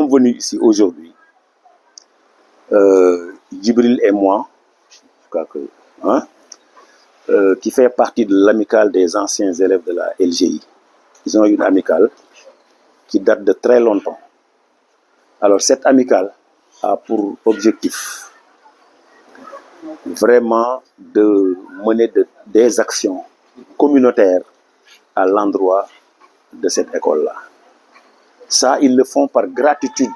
sommes venus ici aujourd'hui, Djibril et moi, je crois que, qui fait partie de l'amicale des anciens élèves de la LGI. Ils ont une amicale qui date de très longtemps. Alors cette amicale a pour objectif vraiment de mener des actions communautaires à l'endroit de cette école-là. Ça, ils le font par gratitude.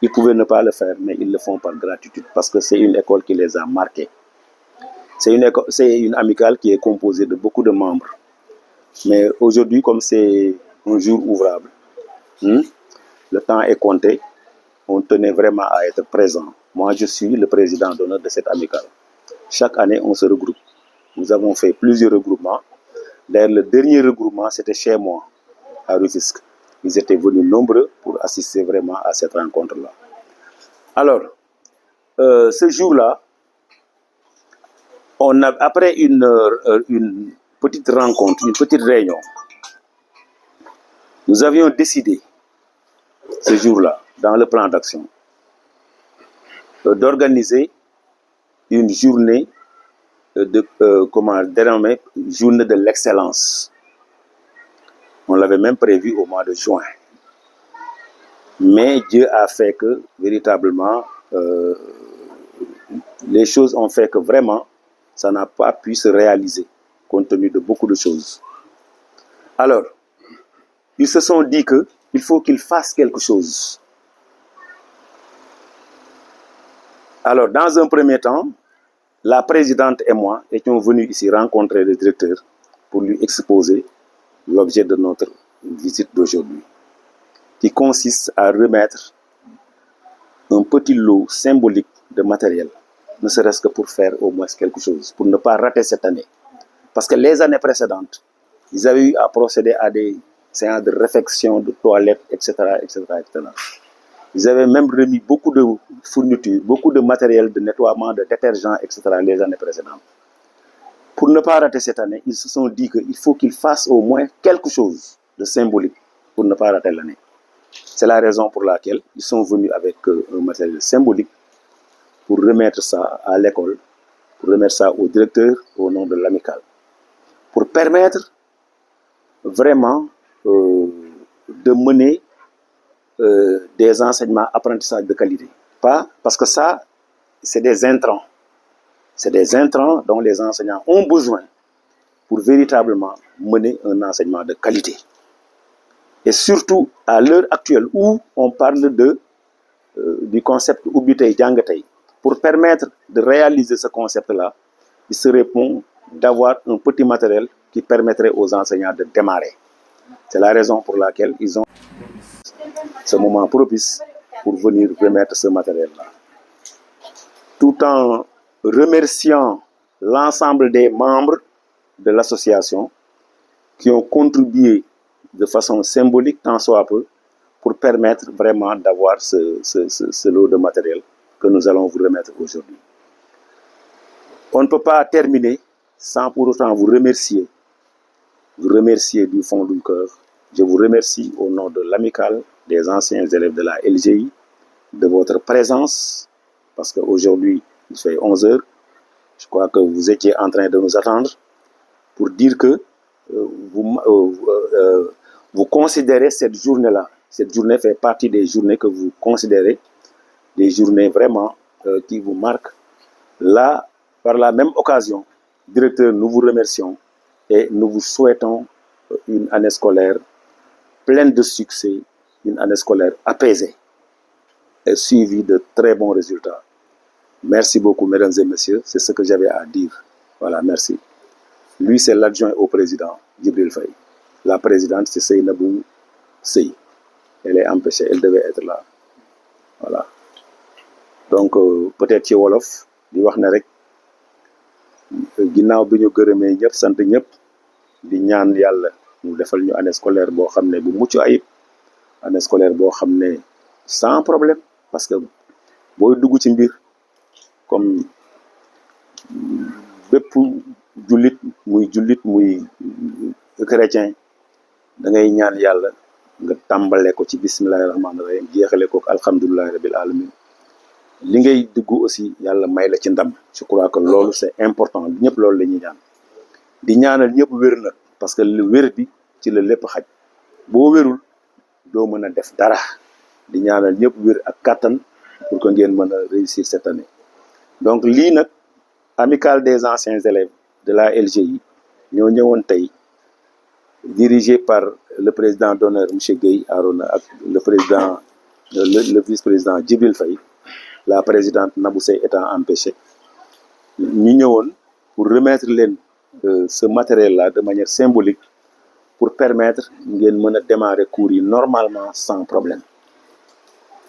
Ils pouvaient ne pas le faire, mais ils le font par gratitude parce que c'est une école qui les a marqués. C'est une amicale qui est composée de beaucoup de membres. Mais aujourd'hui, comme c'est un jour ouvrable, le temps est compté, on tenait vraiment à être présent. Moi, je suis le président d'honneur de cette amicale. Chaque année, on se regroupe. Nous avons fait plusieurs regroupements. D'ailleurs, le dernier regroupement, c'était chez moi, à Rufisque. Ils étaient venus nombreux pour assister vraiment à cette rencontre-là. Alors, ce jour-là, après une petite rencontre, une petite réunion, nous avions décidé, ce jour-là, dans le plan d'action, d'organiser une journée dénommée journée de l'excellence. On l'avait même prévu au mois de juin. Mais Dieu a fait que, véritablement, les choses ont fait que vraiment, ça n'a pas pu se réaliser, compte tenu de beaucoup de choses. Alors, ils se sont dit qu'il faut qu'ils fassent quelque chose. Alors, dans un premier temps, la présidente et moi étions venus ici rencontrer le directeur pour lui exposer l'objet de notre visite d'aujourd'hui, qui consiste à remettre un petit lot symbolique de matériel, ne serait-ce que pour faire au moins quelque chose, pour ne pas rater cette année. Parce que les années précédentes, ils avaient eu à procéder à des séances de réfection, de toilettes, etc., etc., etc. Ils avaient même remis beaucoup de fournitures, beaucoup de matériel de nettoiement, de détergents, etc. les années précédentes. Pour ne pas rater cette année, ils se sont dit qu'il faut qu'ils fassent au moins quelque chose de symbolique pour ne pas rater l'année. C'est la raison pour laquelle ils sont venus avec un matériel symbolique pour remettre ça à l'école, pour remettre ça au directeur au nom de l'amicale, pour permettre vraiment de mener des enseignements apprentissages de qualité. Pas parce que ça, c'est des intrants. C'est des intrants dont les enseignants ont besoin pour véritablement mener un enseignement de qualité. Et surtout, à l'heure actuelle où on parle du concept Ubitei Djangatei, pour permettre de réaliser ce concept-là, il serait bon d'avoir un petit matériel qui permettrait aux enseignants de démarrer. C'est la raison pour laquelle ils ont ce moment propice pour venir remettre ce matériel-là. Tout en remerciant l'ensemble des membres de l'association qui ont contribué de façon symbolique, tant soit peu, pour permettre vraiment d'avoir ce lot de matériel que nous allons vous remettre aujourd'hui. On ne peut pas terminer sans pour autant vous remercier du fond du cœur. Je vous remercie au nom de l'amicale des anciens élèves de la LGI de votre présence, parce qu'aujourd'hui, il fait 11 heures. Je crois que vous étiez en train de nous attendre pour dire que vous considérez cette journée-là. Cette journée fait partie des journées que vous considérez des journées vraiment qui vous marquent. Là, par la même occasion, directeur, nous vous remercions et nous vous souhaitons une année scolaire pleine de succès, une année scolaire apaisée et suivie de très bons résultats. Merci beaucoup, mesdames et messieurs. C'est ce que j'avais à dire. Voilà, merci. Lui, c'est l'adjoint au président, Djibril Faye. La présidente, c'est Seynabou Sey. Elle est empêchée, elle devait être là. Voilà. Donc, peut-être ci wolof di wax ne rek ginnaaw bi ñu gërëmee ñëpp sant ñëpp di ñaan yàlla mu defal ñu année scolaire boo xam ne bu mucc ayib, année scolaire boo xam ne sans problème, parce que booy dugg ci mbir comme bépp jullit muy chrétien da ngay ñaan yàlla nga tàmbale ko ci bismillahi rahmaani rahim jeexale ko alhamdulillahi rabbil alamin li ngay dugg aussi yàlla may la ci ndam. Je crois que loolu c'est important ñëpp loolu la ñuy ñaan di ñaanal ñëpp wér nag parce que lu wér bi ci la lépp xaj boo wérul doo mën a def dara di ñaanal ñëpp wér ak kàttan pour que ngeen mën a réussir cette année. Donc lii nag amicale des anciens élèves de la LGI ñoo ñëwoon tey dirigé par le président d'honneur monsieur Guèye Arona ak le président le vice-président Djibril Faye, la présidente Nabou Sey étant empêchée, ñu ñëwoon pour remettre leen ce matériel-là de manière symbolique pour permettre ngeen mën a démarrer cours yi normalement sans problème.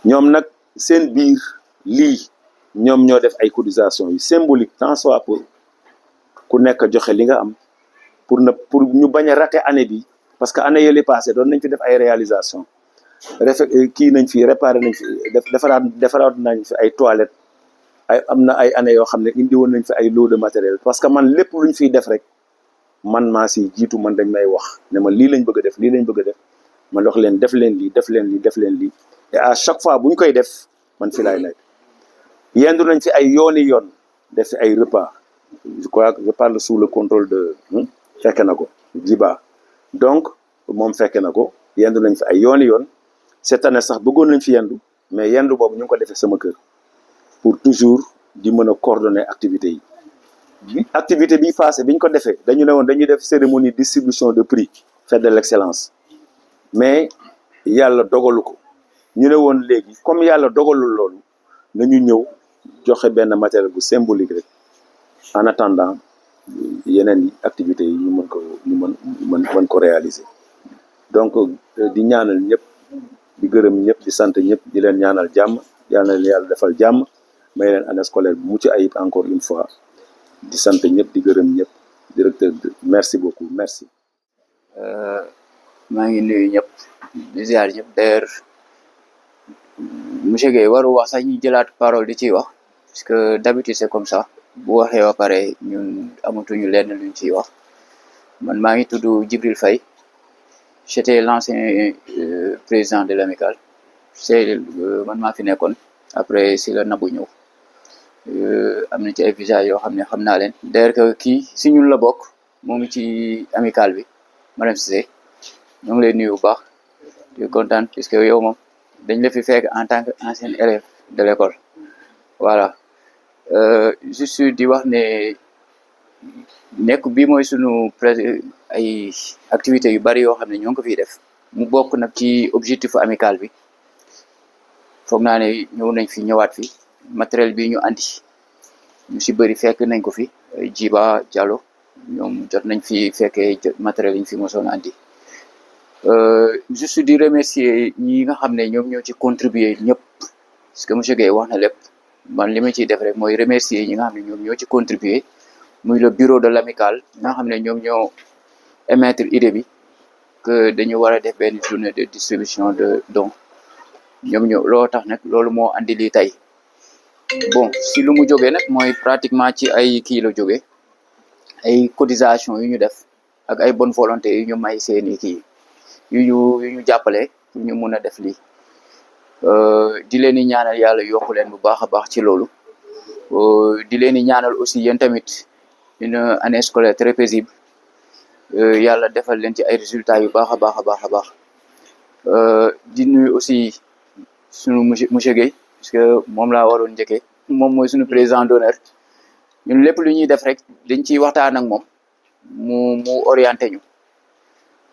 ñoom nag seen biir lii ñoom ñoo def ay cotisations yu symbolique tant soit pour ku nekk joxe li nga am pour ñu bañ a rater année bi parce que année yële passé doon nañ fi def ay réalisation kii nañ fi réparé nañ fi defaraat nañ fi ay toilettes am na ay années yoo xam ne indi woon nañ fi ay lot de matériel parce que man lépp luñ fiy def rek man maa si jiitu man dañ may wax ne ma lii lañ bëgg a def lii lañ bëgg a def ma wax leen def leen lii def leen lii def leen lii et à chaque fois bu ñu koy def man fi laay nekk yendu nañ fi ay yoon def fi ay repas je crois que je parle sous le contrôle de fekke na ko Djiba donc moom fekke na ko yendu nañ fi ay yoon cette année sax bëggoon nañ fi yendu mais yendu boobu ñu ngi ko defee sama kër pour toujours di mën a coordonner activités yi activité bi passé bi ñu ko defee dañu ne woon dañuy def cérémonie distribution de prix fête de l'excellence mais yàlla dogalu ko ñu ne woon léegi comme yàlla dogalul loolu nañu ñëw joxe benn matériel bu symbolique rek en attendant yeneen yi activités yi ñu mën ko réaliser. Donc di ñaanal ñëpp di gërëm ñëpp di sant ñëpp di leen ñaanal jàmm yàlla defal jàmm may leen année scolaire bu mucc ayib encore une fois di sant ñëpp di gërëm ñëpp directeur merci beaucoup merci. maa ngi nuyu ñëpp di ziar ñëpp d'ailleurs monsieur Guèye waru wax sax ñu jëlaat parole di ciy wax parce que d'habitude c'est comme ça bu waxee ba pare ñun amatuñu lenn luñ ciy wax man maa ngi tudd Djibril Faye j'étais l'ancien président de l'amicale c'est man maa fi nekkoon après si la Nabou ñëw am na ci ay visage yoo xam ne xam naa leen d'ailleurs que kii si ñun la bokk moo ngi ci amicale bi madame Cissé ñoo ngi lay nuyu bu baax di kontaan puisque yow moom dañ la fi fekk en tant que ancien élève de l'école voilà juste di wax ne nekk bi mooy sunu ay activités yu bari yoo xam ne ñoo ngi ko fiy def mu bokk nag ci objectif amical bi foog naa ne ñëw nañ fi ñëwaat fi matériel bi ñu andi ñu si bëri fekk nañ ko fi Djiba Diallo ñoom jot nañ fi fekkee matériel yi ñu fi mosoon andi juste di remercier ñi nga xam ne ñoom ñoo ci contribuer ñëpp parce que monsieur Guèye wax na lépp man li ma ciy def rek mooy remercier ñi nga xam ne ñoom ñoo ci contribuer muy le bureau de l'amicale nga xam ne ñoom ñoo émettre idée bi que dañu war a def benn journée de distribution de dons ñoom ñoo loo tax nag loolu moo andi lii tey bon si lu mu jógee nag mooy pratiquement ci ay kii la jógee ay cotisation yu ñu def ak ay bonne volonté yu ñu may seeni kii yu ñu jàppale pour ñu mun a def lii di leen di ñaanal yàlla yokku leen bu baax a baax ci loolu di leen di ñaanal aussi yéen tamit une année scolaire très paisible yàlla defal leen ci ay résultats yu baax a baax a baax a baax di nuyu aussi sunu monsieur Guèye parce que moom laa waroon njëkkee moom mooy sunu président d'honneur ñun lépp lu ñuy def rek dañ ciy waxtaan ak moom mu orienté ñu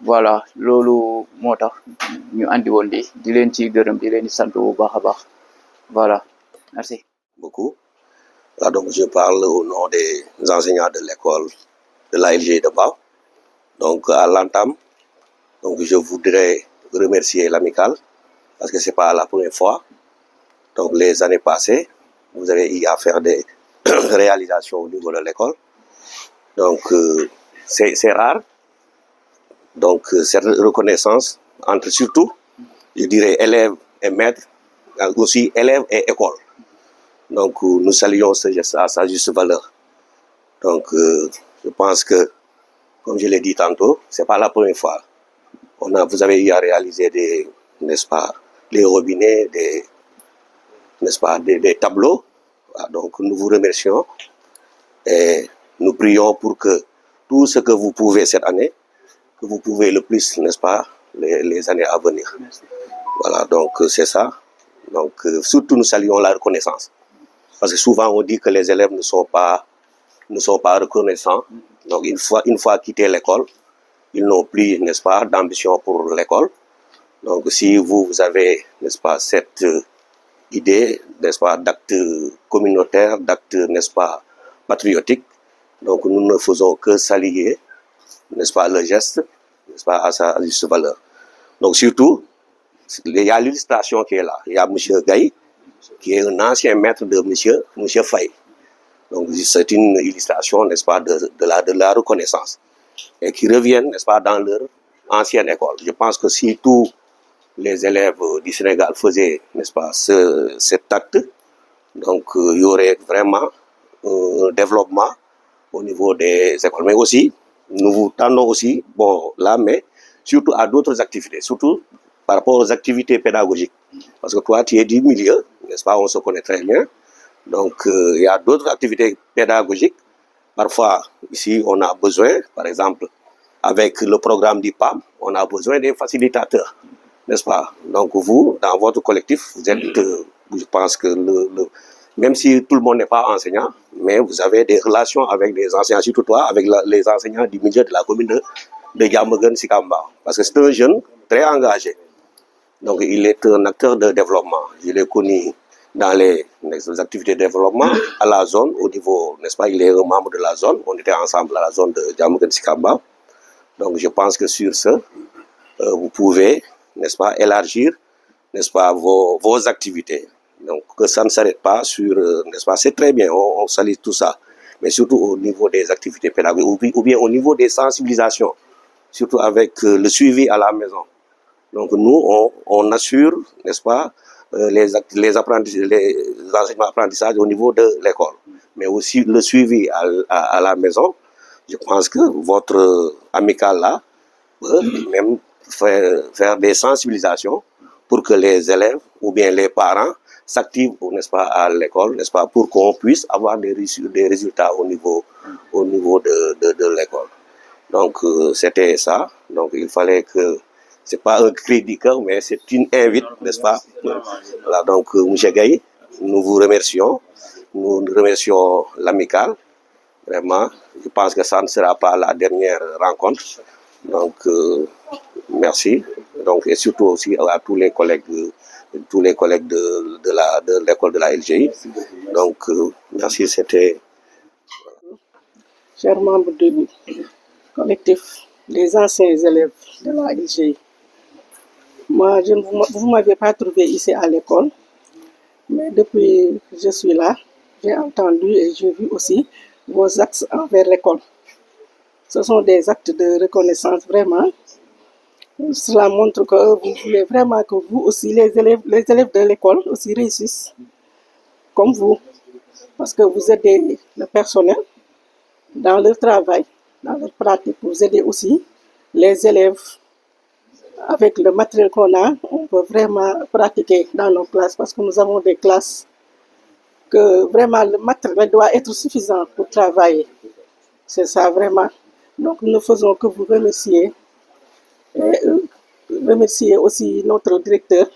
voilà loolu moo tax ñu andi woon di leen ci gërëm di leen di sant bu baax a baax voilà merci beaucoup. Là, donc je parle au nom des enseignants de l'école de l'ALG de Mbao. Donc à l'entame, donc je voudrais remercier l'amicale parce que c'est pas la première fois. Donc les années passées, vous avez eu à faire des réalisations au niveau de l'école. Donc c'est rare. Donc cette reconnaissance entre surtout, je dirais, élèves et maîtres, aussi élèves et école. Donc nous saluons ce geste à sa juste valeur. Donc je pense que, comme je l'ai dit tantôt, c'est pas la première fois. Vous avez eu à réaliser n'est-ce pas, les robinets, n'est-ce pas, des tableaux. Voilà, donc nous vous remercions et nous prions pour que tout ce que vous pouvez cette année, que vous pouvez le plus, n'est-ce pas, les années à venir. Merci. Voilà, donc c'est ça. Donc surtout nous saluons la reconnaissance. Parce que souvent on dit que les élèves ne sont pas reconnaissants. Donc une fois quitté l'école, ils n'ont plus, n'est-ce pas, d'ambition pour l'école. Donc si vous avez, n'est-ce pas, cette idée, n'est-ce pas, d'acte communautaire, d'acte, n'est-ce pas, patriotique, donc nous ne faisons que saluer, n'est-ce pas, le geste, n'est-ce pas, à sa juste valeur. Donc surtout, il y a l'illustration qui est là. Il y a M. Gaï, qui est un ancien maître de M. Faye. Donc c'est une illustration, n'est-ce pas, de la reconnaissance. Et qui reviennent, n'est-ce pas, dans leur ancienne école. Je pense que si tous les élèves du Sénégal faisaient, n'est-ce pas, cet acte, donc il y aurait vraiment un développement au niveau des écoles. Mais aussi, nous vous tendons aussi, bon, là, mais surtout à d'autres activités, surtout par rapport aux activités pédagogiques. Parce que toi, tu es du milieu, n'est-ce pas, on se connaît très bien. Donc, il y a d'autres activités pédagogiques. Parfois, ici, on a besoin, par exemple, avec le programme d'IPAM, on a besoin des facilitateurs, n'est-ce pas? Donc, vous, dans votre collectif, vous êtes, je pense que même si tout le monde n'est pas enseignant, mais vous avez des relations avec des enseignants, surtout toi, avec les enseignants du milieu de la commune de Diamaguène Sicap Mbao. Parce que c'est un jeune très engagé. Donc, il est un acteur de développement. Je l'ai connu dans les activités de développement à la zone, au niveau, n'est-ce pas, il est un membre de la zone. On était ensemble à la zone de Diamaguène Sicap Mbao. Donc, je pense que sur ce, vous pouvez, n'est-ce pas, élargir, n'est-ce pas, vos activités. Donc, que ça ne s'arrête pas sur, n'est-ce pas, c'est très bien, on salue tout ça. Mais surtout au niveau des activités pédagogiques ou bien au niveau des sensibilisations, surtout avec le suivi à la maison. Donc, nous, on assure, n'est-ce pas, les enseignements apprentissages au niveau de l'école. Mais aussi le suivi à la maison. Je pense que votre amicale là peut même faire des sensibilisations pour que les élèves ou bien les parents s'activent, n'est-ce pas, à l'école, n'est-ce pas, pour qu'on puisse avoir des résultats au niveau de l'école. Donc, c'était ça. Donc, il fallait que, c'est pas un cri du cœur, mais c'est une invite, n'est-ce pas? Voilà, donc, M. Gaï, nous vous remercions. Nous remercions l'amicale. Vraiment, je pense que ça ne sera pas la dernière rencontre. Donc, merci. Donc, et surtout aussi à tous les collègues de l'école de la LGI. Donc, merci, c'était... Chers membres du collectif des anciens élèves de la LGI, moi, vous ne m'avez pas trouvé ici à l'école, mais depuis que je suis là, j'ai entendu et j'ai vu aussi vos actes envers l'école. Ce sont des actes de reconnaissance, vraiment. Cela montre que vous voulez vraiment que vous aussi, les élèves de l'école aussi réussissent comme vous. Parce que vous aidez le personnel dans leur travail, dans leur pratique. Vous aidez aussi les élèves. Avec le matériel qu'on a, on peut vraiment pratiquer dans nos classes parce que nous avons des classes que vraiment le matériel doit être suffisant pour travailler. C'est ça vraiment. Donc nous ne faisons que vous remercier. Et remercier aussi notre directeur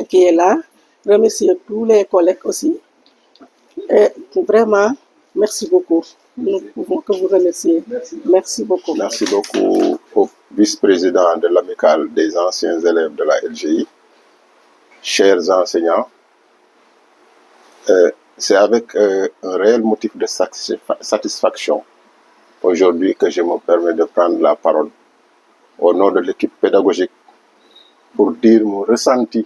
qui est là. Remercier tous les collègues aussi. Et vraiment, merci beaucoup. Nous ne pouvons que vous remercier. Merci beaucoup. Merci beaucoup au vice-président de l'amicale des anciens élèves de la LGI. Chers enseignants, c'est avec un réel motif de satisfaction aujourd'hui que je me permets de prendre la parole au nom de l'équipe pédagogique pour dire mon ressenti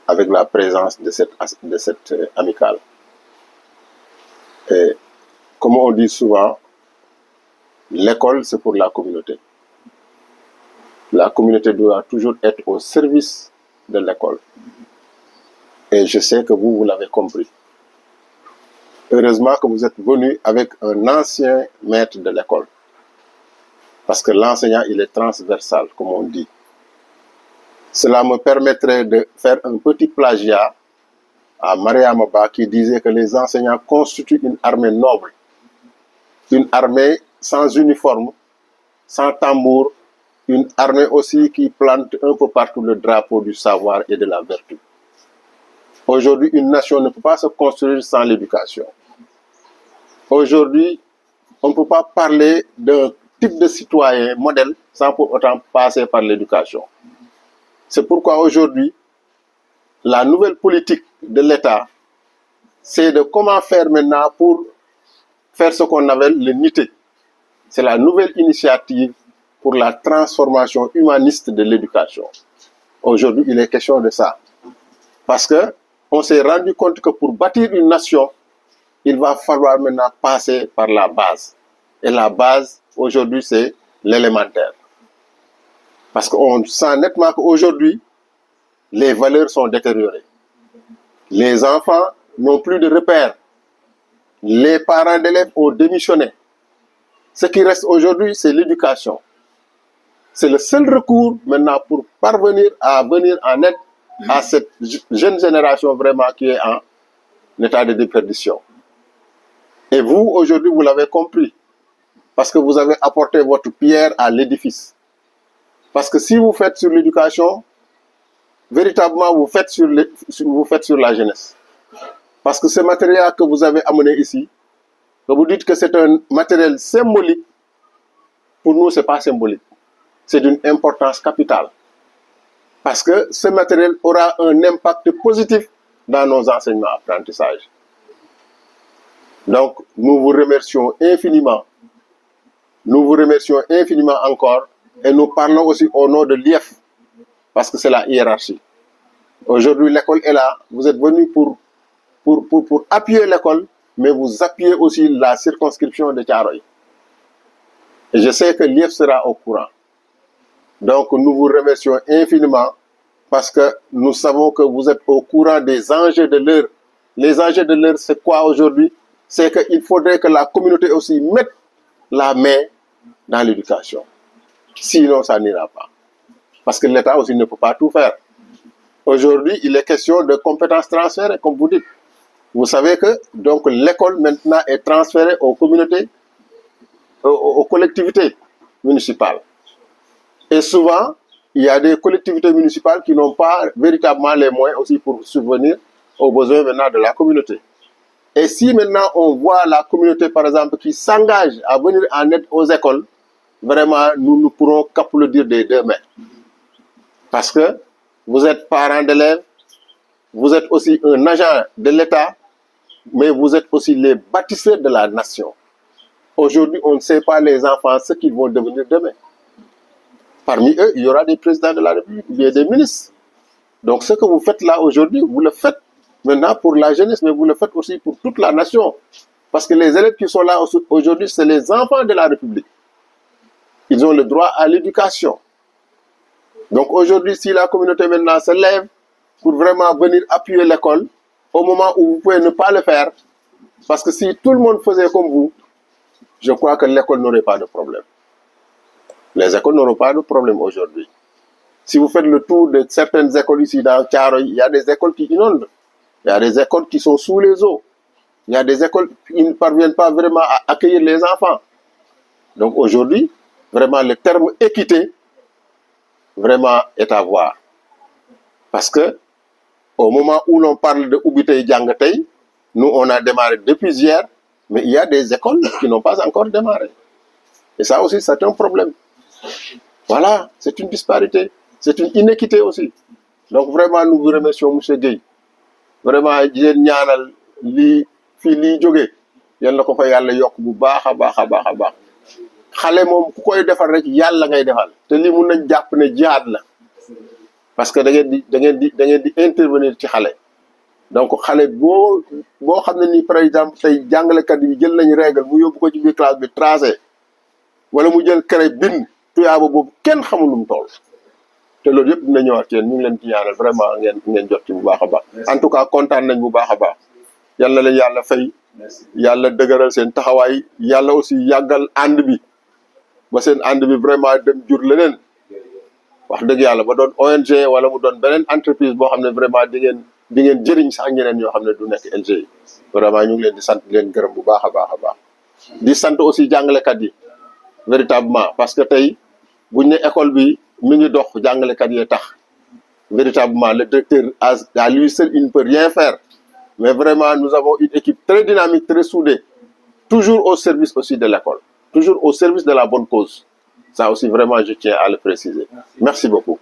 avec la présence de cette amicale. Et comme on dit souvent, l'école c'est pour la communauté. La communauté doit toujours être au service de l'école. Et je sais que vous l'avez compris. Heureusement que vous êtes venu avec un ancien maître de l'école. parce que l'enseignant, il est transversal, comme on dit. Cela me permettrait de faire un petit plagiat à Mariama Ba qui disait que les enseignants constituent une armée noble, une armée sans uniforme, sans tambour, une armée aussi qui plante un peu partout le drapeau du savoir et de la vertu. Aujourd'hui, une nation ne peut pas se construire sans l'éducation. Aujourd'hui, on ne peut pas parler d'un type de citoyen modèle sans pour autant passer par l'éducation. C'est pourquoi aujourd'hui, la nouvelle politique de l'État, c'est de comment faire maintenant pour faire ce qu'on appelle le NITE. C'est la nouvelle initiative pour la transformation humaniste de l'éducation. Aujourd'hui, il est question de ça. Parce que on s'est rendu compte que pour bâtir une nation, il va falloir maintenant passer par la base. Et la base, aujourd'hui, c'est l'élémentaire. Parce qu'on sent nettement qu'aujourd'hui, les valeurs sont détériorées. Les enfants n'ont plus de repères. Les parents d'élèves ont démissionné. Ce qui reste aujourd'hui, c'est l'éducation. C'est le seul recours maintenant pour parvenir à venir en aide à cette jeune génération vraiment qui est en état de déperdition. Et vous, aujourd'hui, vous l'avez compris. Parce que vous avez apporté votre pierre à l'édifice. Parce que si vous faites sur l'éducation, véritablement, vous faites sur la jeunesse. Parce que ce matériel que vous avez amené ici, que vous dites que c'est un matériel symbolique, pour nous, ce n'est pas symbolique. C'est d'une importance capitale. Parce que ce matériel aura un impact positif dans nos enseignements apprentissages. Donc, nous vous remercions infiniment. Nous vous remercions infiniment encore. Et nous parlons aussi au nom de l'IEF, parce que c'est la hiérarchie. Aujourd'hui, l'école est là. Vous êtes venus pour appuyer l'école, mais vous appuyez aussi la circonscription de Thiaroye. Et je sais que l'IEF sera au courant. Donc, nous vous remercions infiniment parce que nous savons que vous êtes au courant des enjeux de l'heure. Les enjeux de l'heure, c'est quoi aujourd'hui? C'est qu'il faudrait que la communauté aussi mette la main dans l'éducation. Sinon, ça n'ira pas. Parce que l'État aussi ne peut pas tout faire. Aujourd'hui, il est question de compétences transférées, comme vous dites. Vous savez que donc l'école maintenant est transférée aux communautés, aux collectivités municipales. Et souvent, il y a des collectivités municipales qui n'ont pas véritablement les moyens aussi pour subvenir aux besoins maintenant de la communauté. Et si maintenant on voit la communauté, par exemple, qui s'engage à venir en aide aux écoles, vraiment, nous ne pourrons qu'applaudir des deux mains. Parce que vous êtes parents d'élèves, vous êtes aussi un agent de l'État, mais vous êtes aussi les bâtisseurs de la nation. Aujourd'hui, on ne sait pas les enfants ce qu'ils vont devenir demain. Parmi eux, il y aura des présidents de la République, il y a des ministres. Donc ce que vous faites là aujourd'hui, vous le faites maintenant pour la jeunesse, mais vous le faites aussi pour toute la nation. Parce que les élèves qui sont là aujourd'hui, c'est les enfants de la République. Ils ont le droit à l'éducation. Donc aujourd'hui, si la communauté maintenant se lève pour vraiment venir appuyer l'école, au moment où vous pouvez ne pas le faire, parce que si tout le monde faisait comme vous, je crois que l'école n'aurait pas de problème. Les écoles n'auront pas de problème aujourd'hui. Si vous faites le tour de certaines écoles ici dans Thiaroye, il y a des écoles qui inondent. Il y a des écoles qui sont sous les eaux. Il y a des écoles qui ne parviennent pas vraiment à accueillir les enfants. Donc aujourd'hui, vraiment le terme équité, vraiment est à voir. Parce que au moment où l'on parle de Oubitei Djangatei, nous on a démarré depuis hier, mais il y a des écoles qui n'ont pas encore démarré. Et ça aussi, c'est un problème. Voilà, c'est une disparité, c'est une inéquité aussi. Donc vraiment, nous vous remercions, M. Gueye. Vraiment, yéen ñaanal lii fii lii jógee yal na ko fa yàlla yokk bu baax a baax a baax a baax. Xale moom ku koy defal rek yàlla ngay defal te lii mun nañ jàpp ne jihaad la parce que da ngeen di intervenir ci xale. Donc xale boo xam ne nii par exemple tey jàngalekat yi jël nañ règle mu yóbbu ko ci biir classe bi tracé wala mu jël craie bind tuyaaba boobu kenn xamul lu mu toll. te loolu yëpp dina ñëwaat ci yéen ñu ngi leen di ñaanal vraiment ngeen jot ci bu baax a baax. En tout cas kontaan nañ bu baax a baax. yàlla leen yàlla fay. yàlla dëgëral seen taxawaay yàlla aussi yàggal ànd bi ba seen ànd bi vraiment dem jur leneen wax dëgg yàlla ba doon ONG wala mu doon beneen entreprise boo xam ne vraiment di ngeen jëriñ sax ñeneen ñoo xam ne du nekk LG vraiment ñu ngi leen di sant di leen gërëm bu baax a baax a baax di sant aussi jàngalekat yi véritablement parce que tey buñ ne école bi mi ngi dox jàngalekat yee tax véritablement le directeur à lui seul il ne peut rien faire mais vraiment nous avons une équipe très dynamique très soudée toujours au service aussi de l'école toujours au service de la bonne cause ça aussi vraiment je tiens à le préciser merci beaucoup